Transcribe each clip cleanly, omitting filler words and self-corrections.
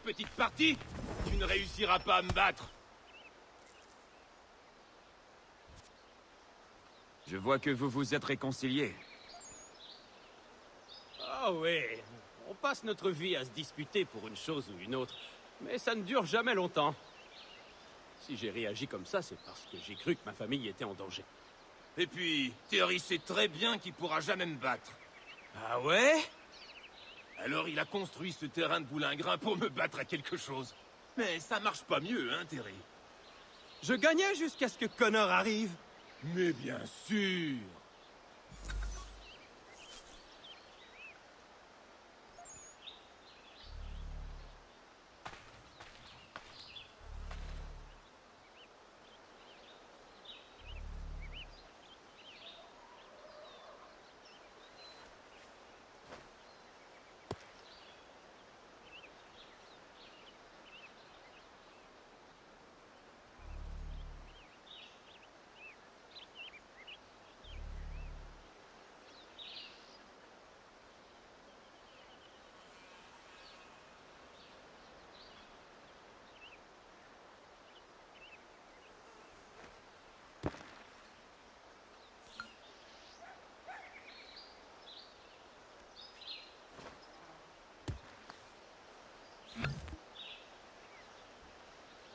petite partie, tu ne réussiras pas à me battre. Je vois que vous vous êtes réconciliés. Ah ouais, on passe notre vie à se disputer pour une chose ou une autre, mais ça ne dure jamais longtemps. Si j'ai réagi comme ça, c'est parce que j'ai cru que ma famille était en danger. Et puis, Terry sait très bien qu'il pourra jamais me battre. Ah ouais? Alors il a construit ce terrain de boulingrin pour me battre à quelque chose. Mais ça marche pas mieux, hein, Terry? Je gagnais jusqu'à ce que Connor arrive. Mais bien sûr!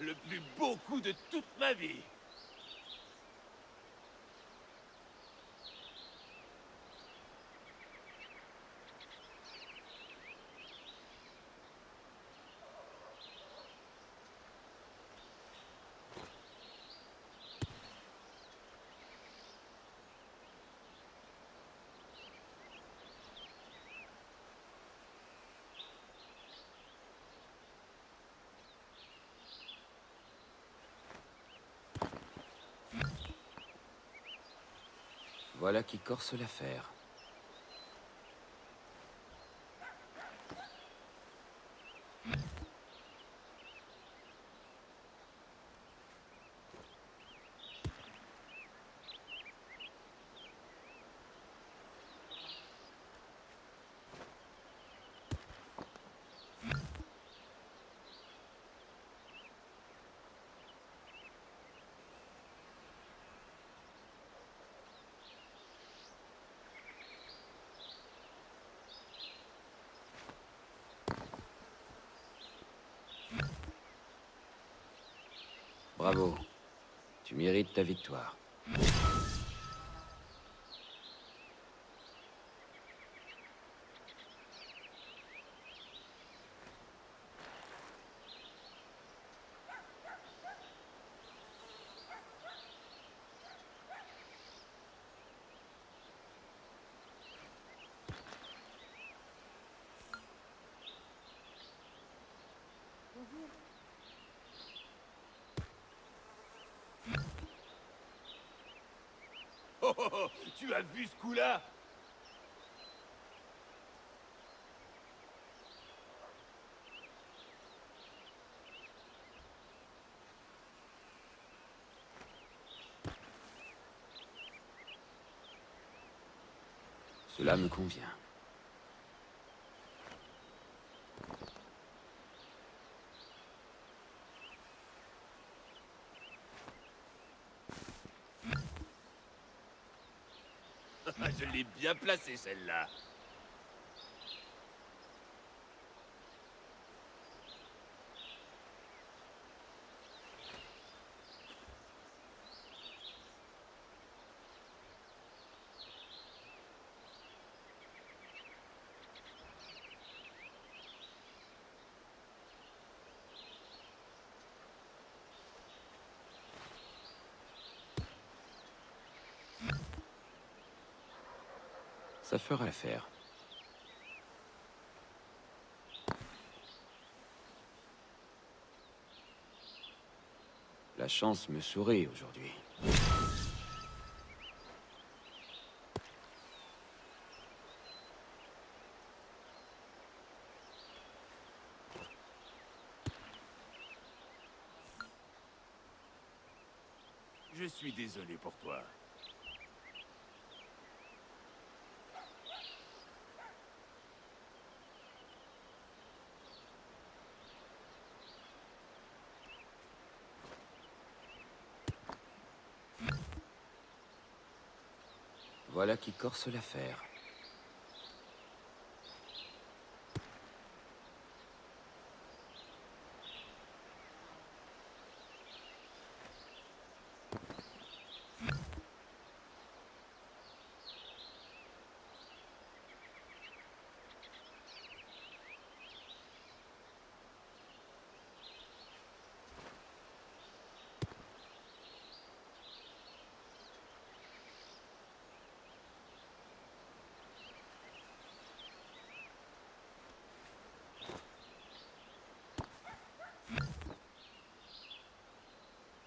Le plus beau coup de toute ma vie! Voilà qui corse l'affaire. Bravo. Tu mérites ta victoire. Oh, oh, oh, tu as vu ce coup-là? Cela me convient. Je l'ai bien placée, celle-là. Ça fera l'affaire. La chance me sourit aujourd'hui. Je suis désolé pour toi. Voilà qui corse l'affaire.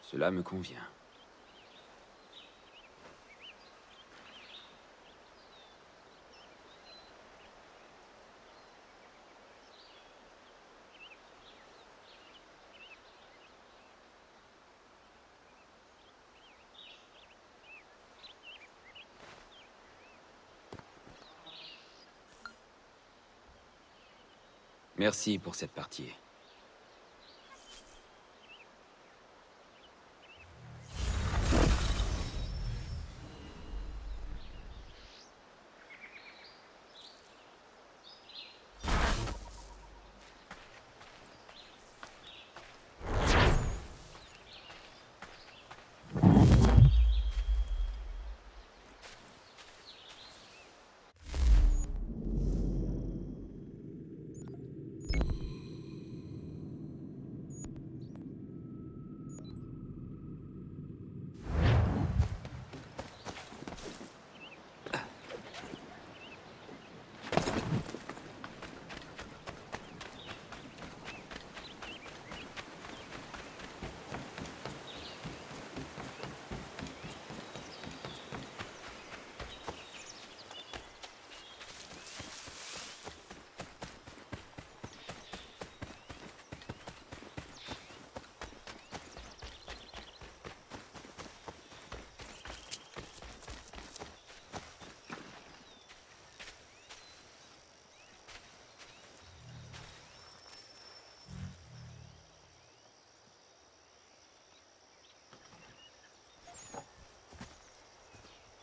Cela me convient. Merci pour cette partie.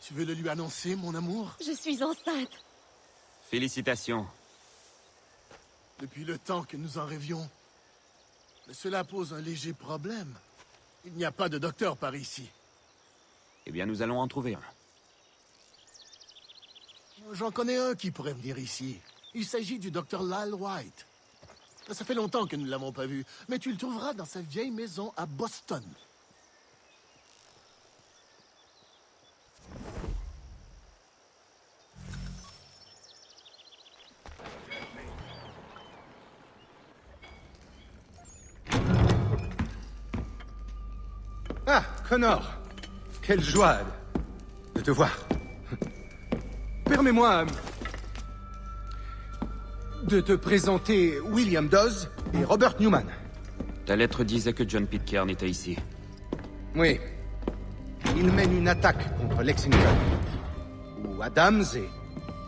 Tu veux le lui annoncer, mon amour? Je suis enceinte. Félicitations. Depuis le temps que nous en rêvions. Mais cela pose un léger problème. Il n'y a pas de docteur par ici. Eh bien, nous allons en trouver un. J'en connais un qui pourrait venir ici. Il s'agit du docteur Lyle White. Ça fait longtemps que nous ne l'avons pas vu, mais tu le trouveras dans sa vieille maison à Boston. Ah, Connor! Quelle joie de te voir. Permets-moi de te présenter William Dawes et Robert Newman. Ta lettre disait que John Pitcairn était ici. Oui. Il mène une attaque contre Lexington, où Adams et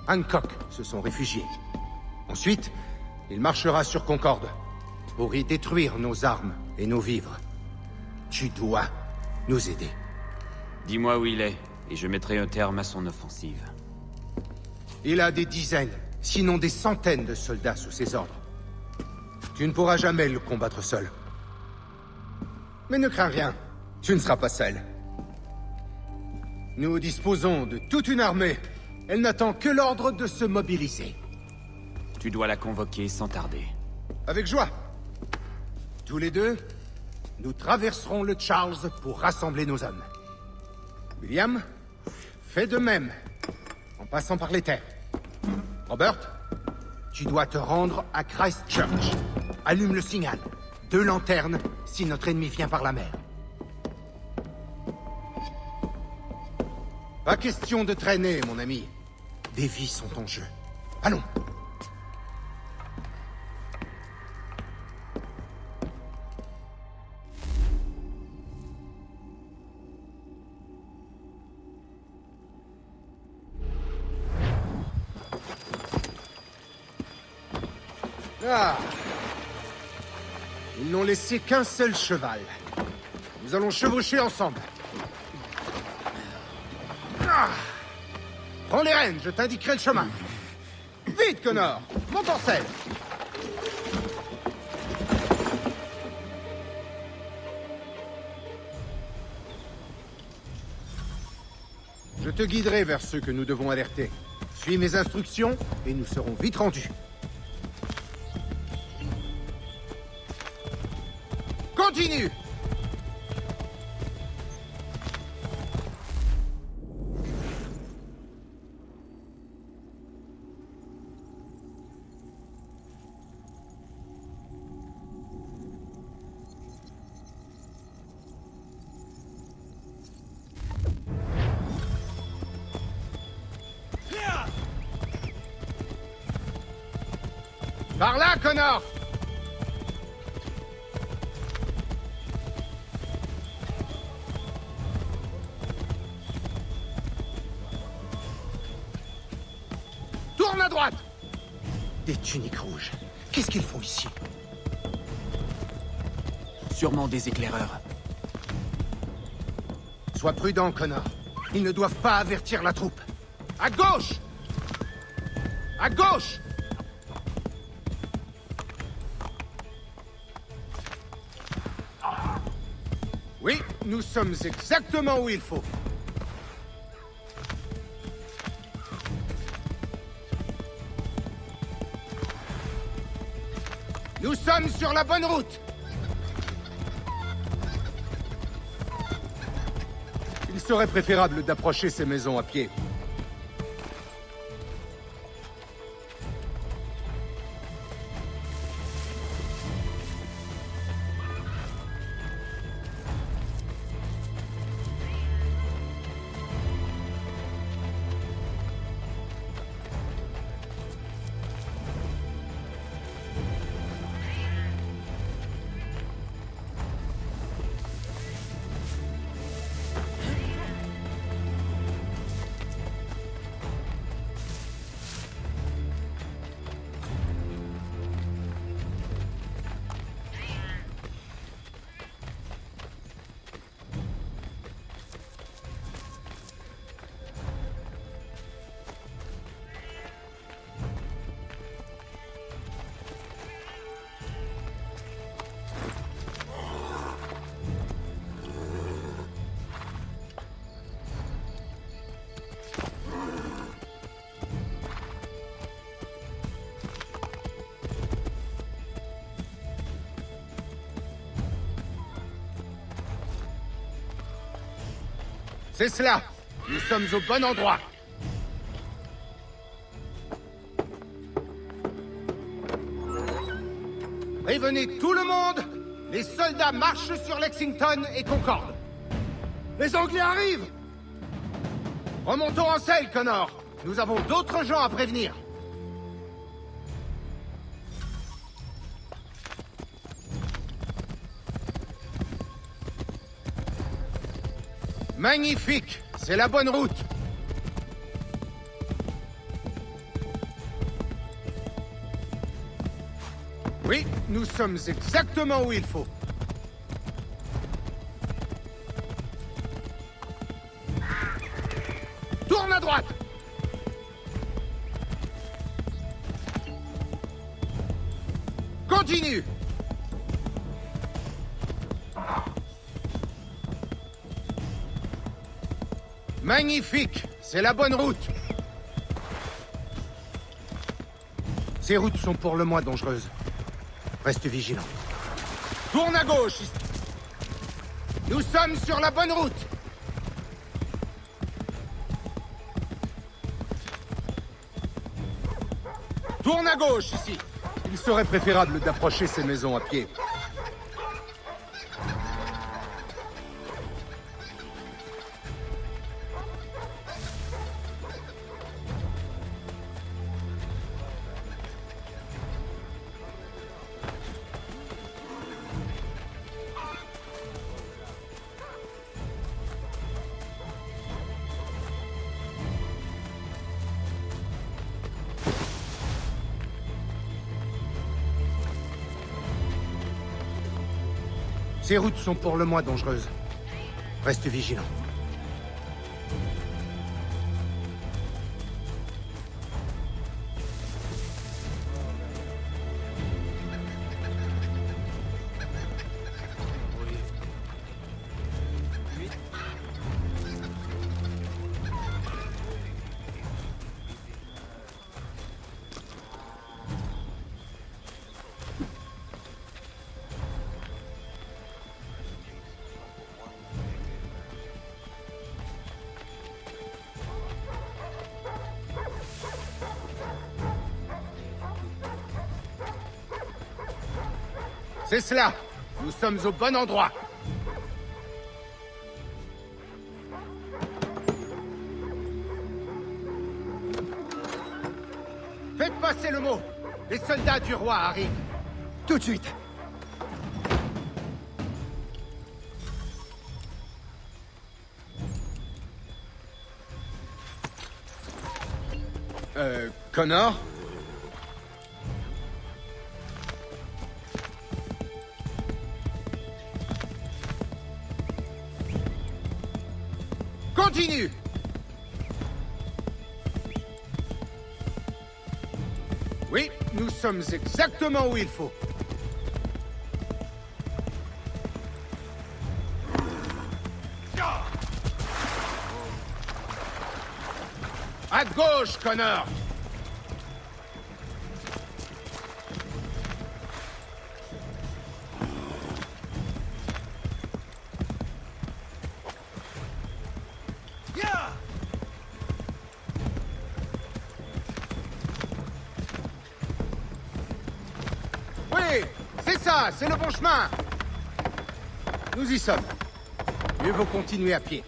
Hancock se sont réfugiés. Ensuite, il marchera sur Concorde pour y détruire nos armes et nos vivres. Tu dois nous aider. Dis-moi où il est, et je mettrai un terme à son offensive. Il a des dizaines, sinon des centaines de soldats sous ses ordres. Tu ne pourras jamais le combattre seul. Mais ne crains rien, tu ne seras pas seul. Nous disposons de toute une armée. Elle n'attend que l'ordre de se mobiliser. Tu dois la convoquer sans tarder. Avec joie. Tous les deux, nous traverserons le Charles pour rassembler nos hommes. William, fais de même, en passant par les terres. Robert, tu dois te rendre à Christchurch. Allume le signal. 2 lanternes si notre ennemi vient par la mer. Pas question de traîner, mon ami. Des vies sont en jeu. Allons. Ah. Ils n'ont laissé qu'un seul cheval. Nous allons chevaucher ensemble. Ah. Prends les rênes, je t'indiquerai le chemin. Vite, Connor! Monte en selle! Je te guiderai vers ceux que nous devons alerter. Suis mes instructions et nous serons vite rendus. Continue! Par là, Connor! Tourne à droite! Des tuniques rouges. Qu'est-ce qu'ils font ici? Sûrement des éclaireurs. Sois prudent, Connor. Ils ne doivent pas avertir la troupe. À gauche! À gauche! Oui, nous sommes exactement où il faut. Nous sommes sur la bonne route. Il serait préférable d'approcher ces maisons à pied. C'est cela. Nous sommes au bon endroit. Prévenez tout le monde. Les soldats marchent sur Lexington et Concorde. Les Anglais arrivent. Remontons en selle, Connor. Nous avons d'autres gens à prévenir. Magnifique! C'est la bonne route! Oui, nous sommes exactement où il faut. Tourne à droite! Continue! Magnifique! C'est la bonne route! Ces routes sont pour le moins dangereuses. Reste vigilant. Tourne à gauche! Nous sommes sur la bonne route! Tourne à gauche, ici! Il serait préférable d'approcher ces maisons à pied. Ces routes sont pour le moins dangereuses. Reste vigilant. C'est cela. Nous sommes au bon endroit. Faites passer le mot. Les soldats du roi arrivent. Tout de suite. Connor? Continue! Oui, nous sommes exactement où il faut. À gauche, Connor! Oui, c'est ça, c'est le bon chemin. Nous y sommes. Mieux vaut continuer à pied.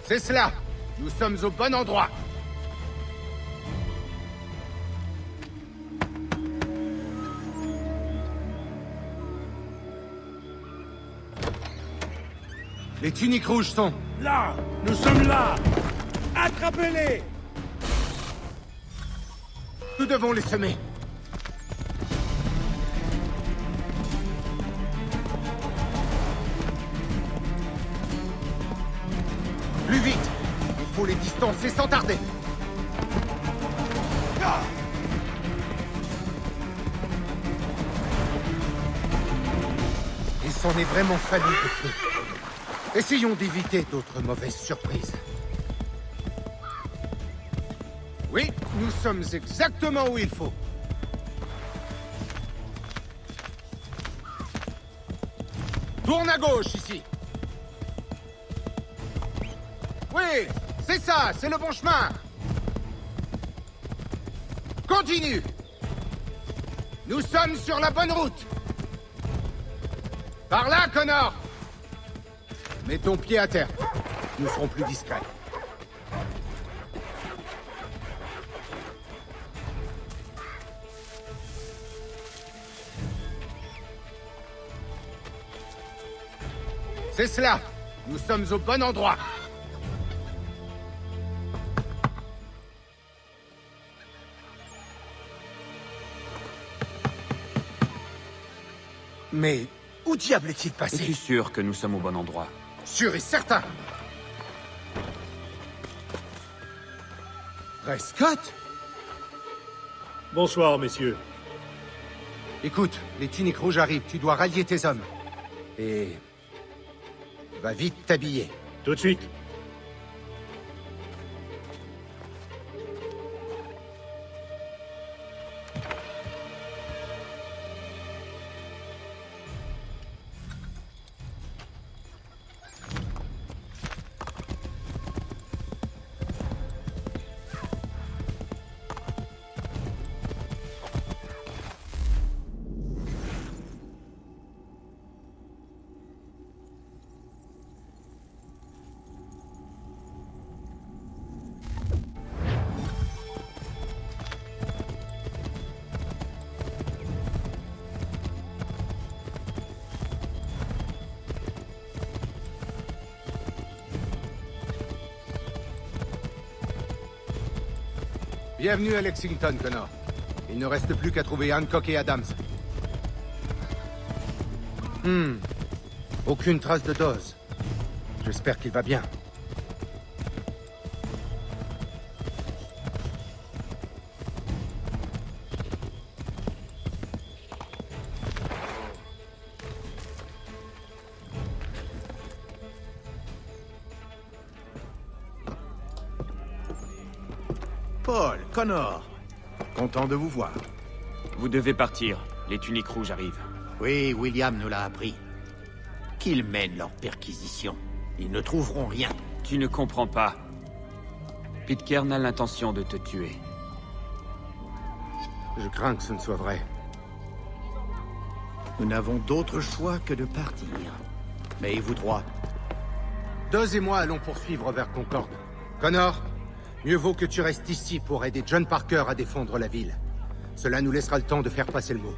C'est cela. Nous sommes au bon endroit. Les tuniques rouges sont... Là! Nous sommes là! Attrapez-les! Nous devons les semer. Plus vite! Il faut les distancer sans tarder. Il s'en est vraiment fallu de peu. Essayons d'éviter d'autres mauvaises surprises. Oui, nous sommes exactement où il faut. Tourne à gauche, ici. Oui, c'est ça, c'est le bon chemin. Continue. Nous sommes sur la bonne route. Par là, Connor. Mets ton pied à terre. Nous serons plus discrets. C'est cela. Nous sommes au bon endroit. Mais où diable est-il passé? Es-tu sûr que nous sommes au bon endroit? Sûr et certain. Prescott? Bonsoir, messieurs. Écoute, les tuniques rouges arrivent. Tu dois rallier tes hommes. Et... va vite t'habiller. Tout de suite. Bienvenue à Lexington, Connor. Il ne reste plus qu'à trouver Hancock et Adams. Aucune trace de Dawes. J'espère qu'il va bien. Paul, Connor, content de vous voir. Vous devez partir. Les tuniques rouges arrivent. Oui, William nous l'a appris. Qu'ils mènent leur perquisition. Ils ne trouveront rien. Tu ne comprends pas. Pitcairn a l'intention de te tuer. Je crains que ce ne soit vrai. Nous n'avons d'autre choix que de partir. Mais vous trois? Dawes et moi allons poursuivre vers Concorde. Connor, mieux vaut que tu restes ici pour aider John Parker à défendre la ville. Cela nous laissera le temps de faire passer le mot.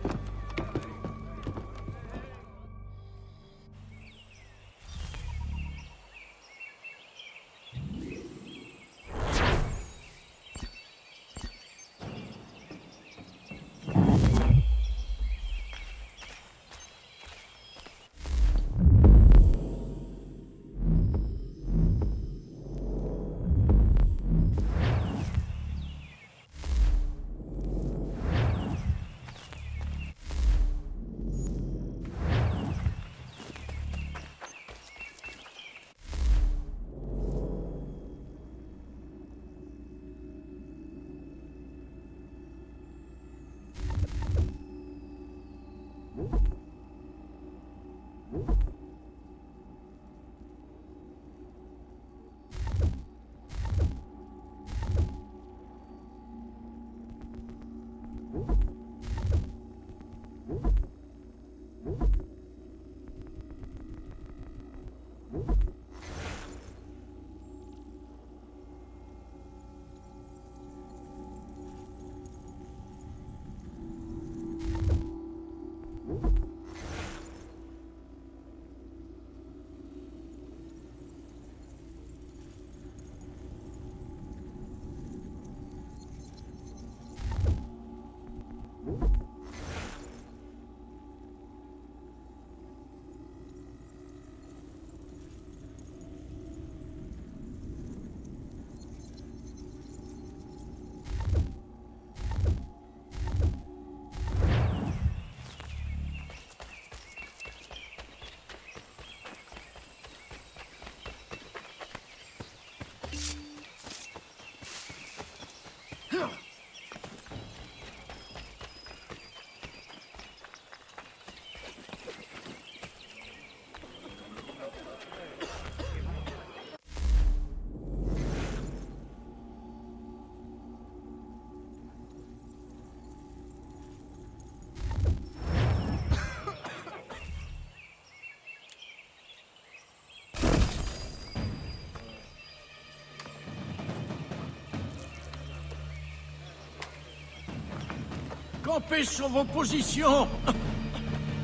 Campez sur vos positions.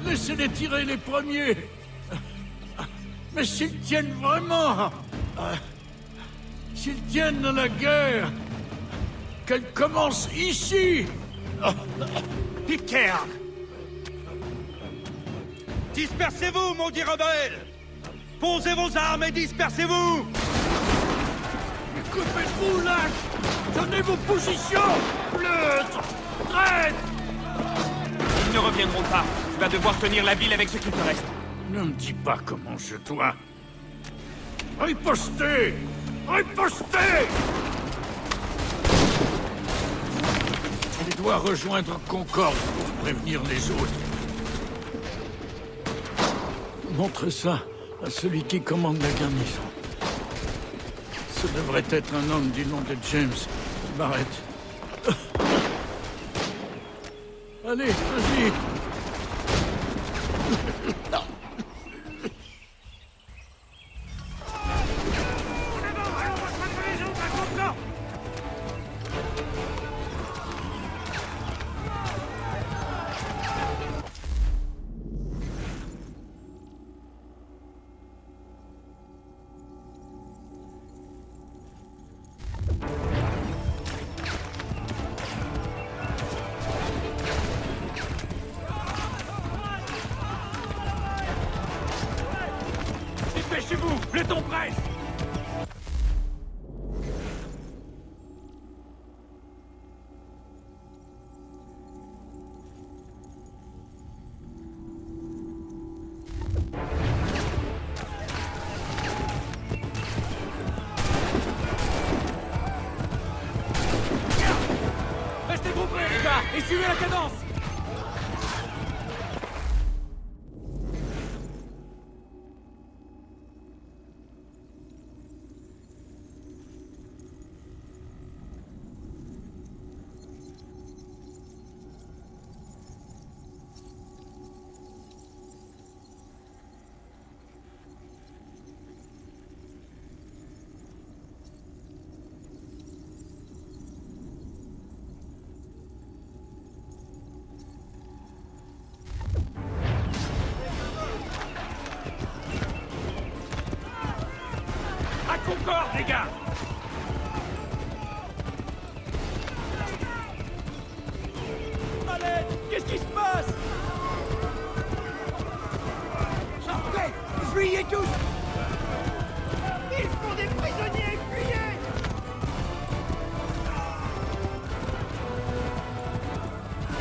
Laissez-les tirer les premiers. Mais s'ils tiennent vraiment... S'ils tiennent à la guerre... Qu'elle commence ici. Pitcairn! Dispersez-vous, maudits rebelles! Posez vos armes et dispersez-vous! Que faites-vous, lâche? Tenez vos positions. Pleutre. Traite. Ils ne reviendront pas. Tu vas devoir tenir la ville avec ce qu'il te reste. Ne me dis pas comment je dois... Ripostez! Ripostez! Il doit rejoindre Concorde pour prévenir les autres. Montre ça à celui qui commande la garnison. Ce devrait être un homme du nom de James Barrett. Allez, vas-y! Dépêchez-vous! Le temps presse! Restez groupés, les gars, et suivez la cadence! Concorde, les gars! Allez, qu'est-ce qui se passe? Sortez! Fuyez tous! Ils font des prisonniers! Fuyez!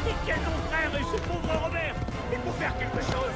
Mais quel mon frère et ce pauvre Robert! Il faut faire quelque chose!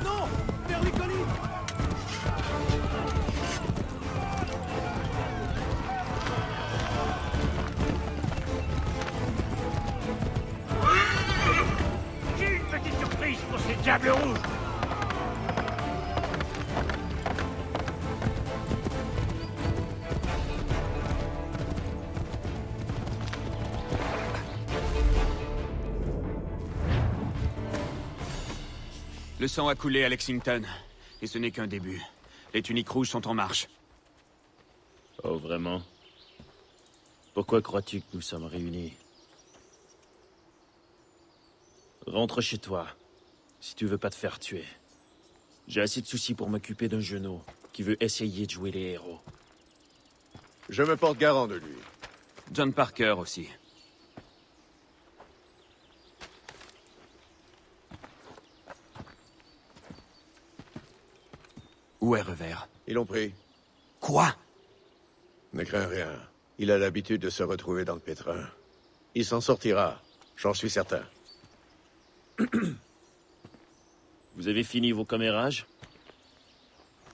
Non! Vers les collines! J'ai une petite surprise pour ces diables rouges! Le sang a coulé à Lexington, et ce n'est qu'un début. Les tuniques rouges sont en marche. Oh, vraiment? Pourquoi crois-tu que nous sommes réunis? Rentre chez toi, si tu veux pas te faire tuer. J'ai assez de soucis pour m'occuper d'un genou qui veut essayer de jouer les héros. Je me porte garant de lui. John Parker aussi. Où est Revers? Ils l'ont pris. Quoi? Ne crains rien. Il a l'habitude de se retrouver dans le pétrin. Il s'en sortira, j'en suis certain. Vous avez fini vos commérages?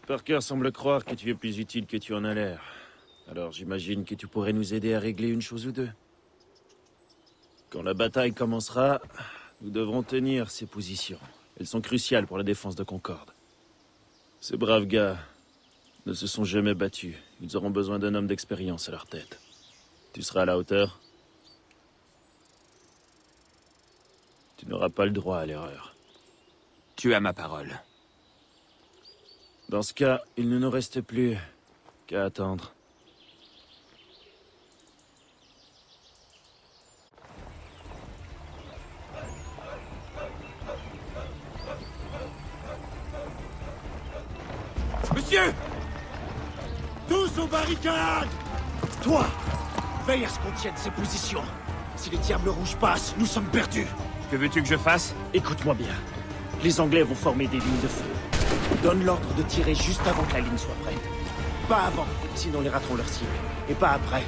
Parker semble croire que tu es plus utile que tu en as l'air. Alors j'imagine que tu pourrais nous aider à régler une chose ou deux. Quand la bataille commencera, nous devrons tenir ces positions. Elles sont cruciales pour la défense de Concorde. Ces braves gars ne se sont jamais battus. Ils auront besoin d'un homme d'expérience à leur tête. Tu seras à la hauteur? Tu n'auras pas le droit à l'erreur. Tu as ma parole. Dans ce cas, il ne nous reste plus qu'à attendre. Monsieur! Tous aux barricades! Toi, veille à ce qu'on tienne ces positions. Si les diables rouges passent, nous sommes perdus. Que veux-tu que je fasse? Écoute-moi bien. Les Anglais vont former des lignes de feu. Donne l'ordre de tirer juste avant que la ligne soit prête. Pas avant, sinon les rateront leur cible. Et pas après.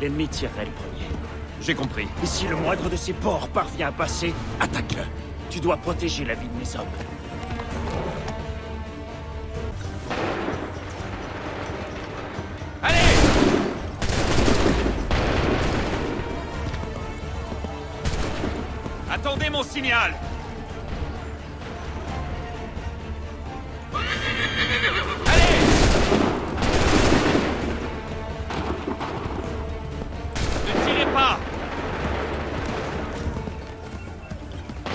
L'ennemi tirerait le premier. J'ai compris. Et si le moindre de ces porcs parvient à passer, attaque-le. Tu dois protéger la vie de mes hommes. Allez! Attendez mon signal! Allez! Ne tirez pas!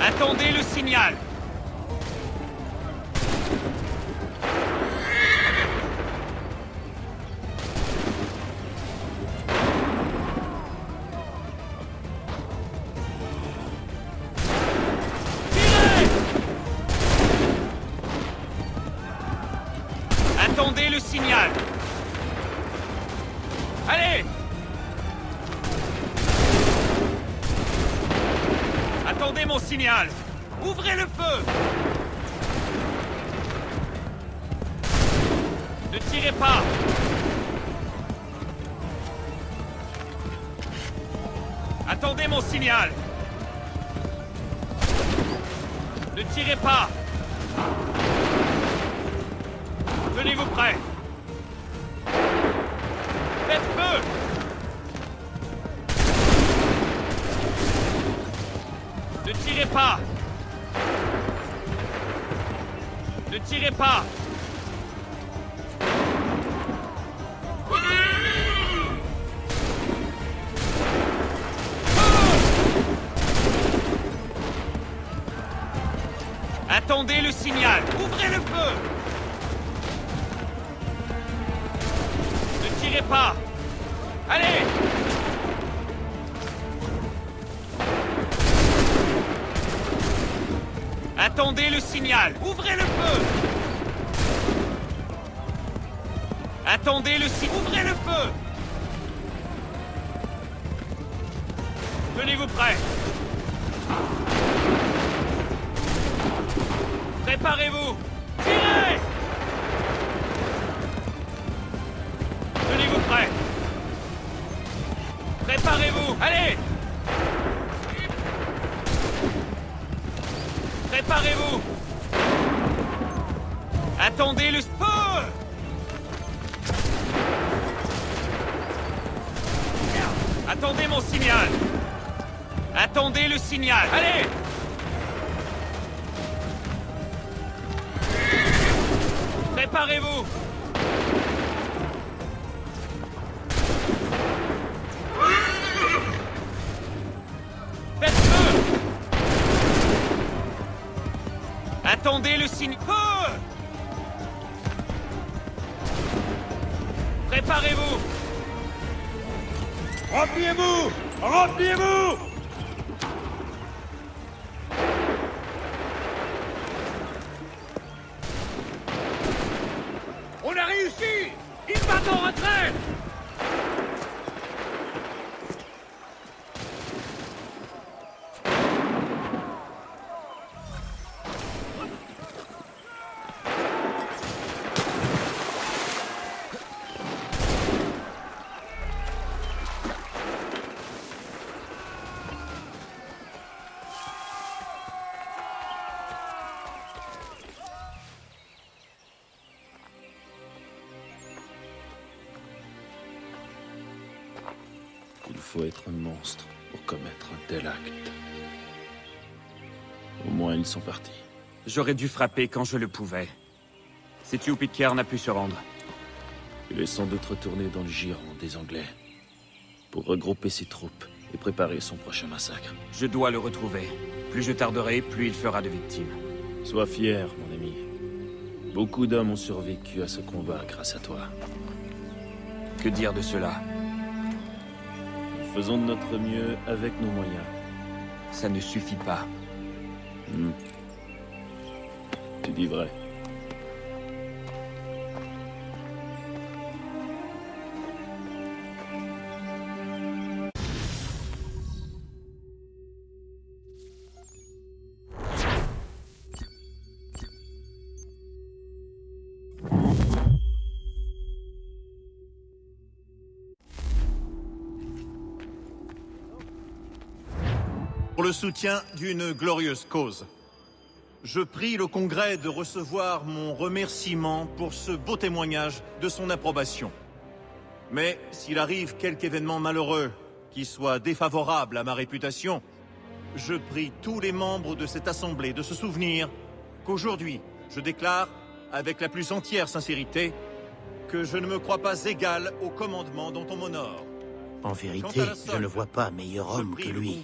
Attendez le signal! Attendez le signal! Allez! Attendez mon signal! Ouvrez le feu! Ne tirez pas! Attendez mon signal! Ne tirez pas! Tenez-vous prêts! Faites feu! Ne tirez pas! Ne tirez pas! Attendez le signal. Ouvrez le feu. Ne tirez pas. Allez! Attendez le signal. Ouvrez le feu. Attendez le signal. Ouvrez le feu. Tenez-vous prêts. Préparez-vous. Tirez. Tenez-vous prêts. Préparez-vous. Allez. Préparez-vous. Attendez le feu. Attendez mon signal. Attendez le signal. Allez. Préparez-vous. Faites feu. Attendez le signal. Feu. Préparez-vous. Repliez-vous! Repliez-vous! On a réussi! Ils battent en retraite! Il faut être un monstre pour commettre un tel acte. Au moins, ils sont partis. J'aurais dû frapper quand je le pouvais. Sais-tu où Pitcairn a pu se rendre? Il est sans doute retourné dans le giron des Anglais pour regrouper ses troupes et préparer son prochain massacre. Je dois le retrouver. Plus je tarderai, plus il fera de victimes. Sois fier, mon ami. Beaucoup d'hommes ont survécu à ce combat grâce à toi. Que dire de cela? Faisons de notre mieux avec nos moyens. Ça ne suffit pas. Tu dis vrai. Pour le soutien d'une glorieuse cause. Je prie le Congrès de recevoir mon remerciement pour ce beau témoignage de son approbation. Mais s'il arrive quelque événement malheureux qui soit défavorable à ma réputation, je prie tous les membres de cette assemblée de se souvenir qu'aujourd'hui, je déclare, avec la plus entière sincérité, que je ne me crois pas égal au commandement dont on m'honore. En vérité, je ne vois pas meilleur homme que lui.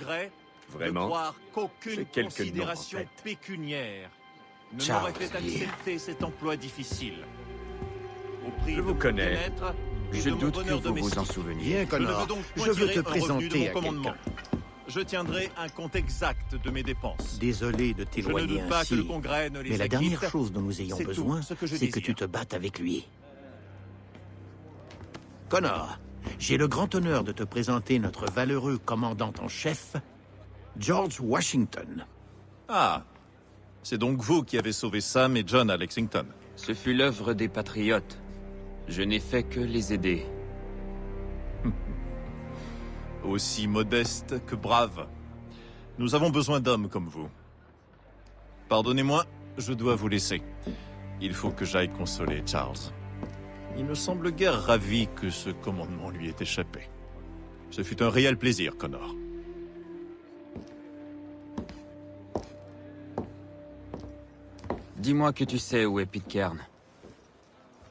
Vraiment? De croire qu'aucune J'ai quelques noms en considération tête. pécuniaire ne Charles m'aurait fait Lee. accepter cet emploi difficile. Au prix Je de vous mon connais. bien-être et Je de mon doute que bonheur vous vous en domestique. souveniez. Bien, Je ne Connor, veux donc je point veux tirer te un revenu de présenter mon à commandement. quelqu'un. Je tiendrai un compte exact de mes dépenses. Désolé de Je ne t'éloigner doute pas que le ainsi, Congrès ne les mais la acquitte. dernière chose dont nous ayons C'est tout besoin, ce que je c'est que désire. tu te battes avec lui. Connor, j'ai le grand honneur de te présenter notre valeureux commandant en chef, George Washington. Ah, c'est donc vous qui avez sauvé Sam et John à Lexington. Ce fut l'œuvre des patriotes. Je n'ai fait que les aider. Aussi modeste que brave. Nous avons besoin d'hommes comme vous. Pardonnez-moi, je dois vous laisser. Il faut que j'aille consoler Charles. Il ne semble guère ravi que ce commandement lui ait échappé. Ce fut un réel plaisir, Connor. Dis-moi que tu sais où est Pitcairn.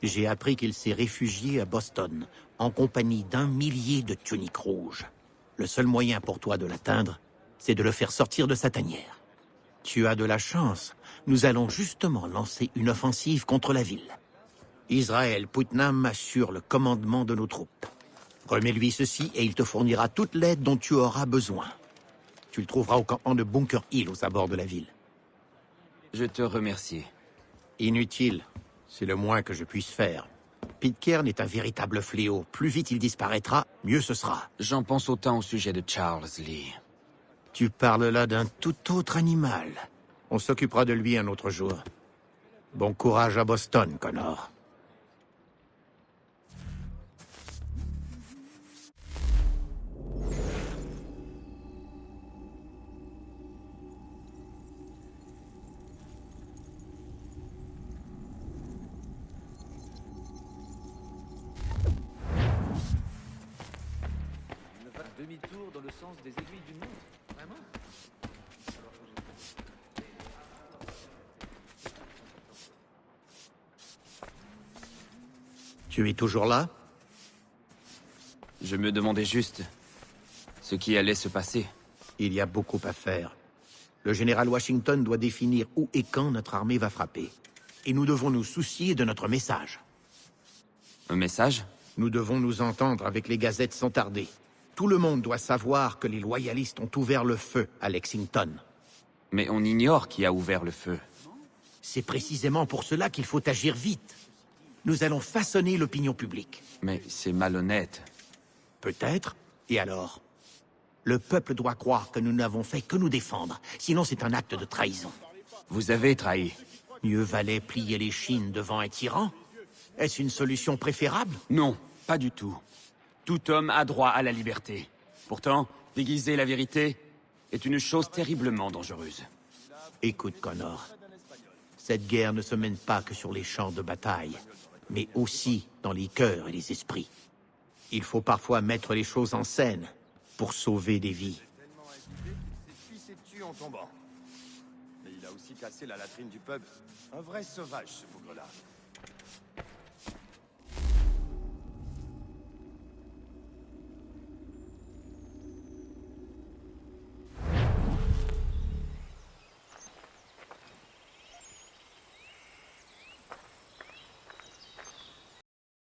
J'ai appris qu'il s'est réfugié à Boston, en compagnie d'1 millier de tuniques rouges. Le seul moyen pour toi de l'atteindre, c'est de le faire sortir de sa tanière. Tu as de la chance. Nous allons justement lancer une offensive contre la ville. Israël Putnam assure le commandement de nos troupes. Remets-lui ceci et il te fournira toute l'aide dont tu auras besoin. Tu le trouveras au campement de Bunker Hill, aux abords de la ville. Je te remercie. Inutile. C'est le moins que je puisse faire. Pitcairn est un véritable fléau. Plus vite il disparaîtra, mieux ce sera. J'en pense autant au sujet de Charles Lee. Tu parles là d'un tout autre animal. On s'occupera de lui un autre jour. Bon courage à Boston, Connor. Demi-tour dans le sens des aiguilles d'une montre. Vraiment? Tu es toujours là? Je me demandais juste ce qui allait se passer. Il y a beaucoup à faire. Le général Washington doit définir où et quand notre armée va frapper. Et nous devons nous soucier de notre message. Un message? Nous devons nous entendre avec les gazettes sans tarder. Tout le monde doit savoir que les loyalistes ont ouvert le feu à Lexington. Mais on ignore qui a ouvert le feu. C'est précisément pour cela qu'il faut agir vite. Nous allons façonner l'opinion publique. Mais c'est malhonnête. Peut-être. Et alors? Le peuple doit croire que nous n'avons fait que nous défendre. Sinon, c'est un acte de trahison. Vous avez trahi. Mieux valait plier les chines devant un tyran. Est-ce une solution préférable? Non, pas du tout. Tout homme a droit à la liberté. Pourtant, déguiser la vérité est une chose terriblement dangereuse. Écoute, Connor. Cette guerre ne se mène pas que sur les champs de bataille, mais aussi dans les cœurs et les esprits. Il faut parfois mettre les choses en scène pour sauver des vies. Il s'est tué en tombant. Mais il a aussi cassé la latrine du pub. Un vrai sauvage, ce bougre-là.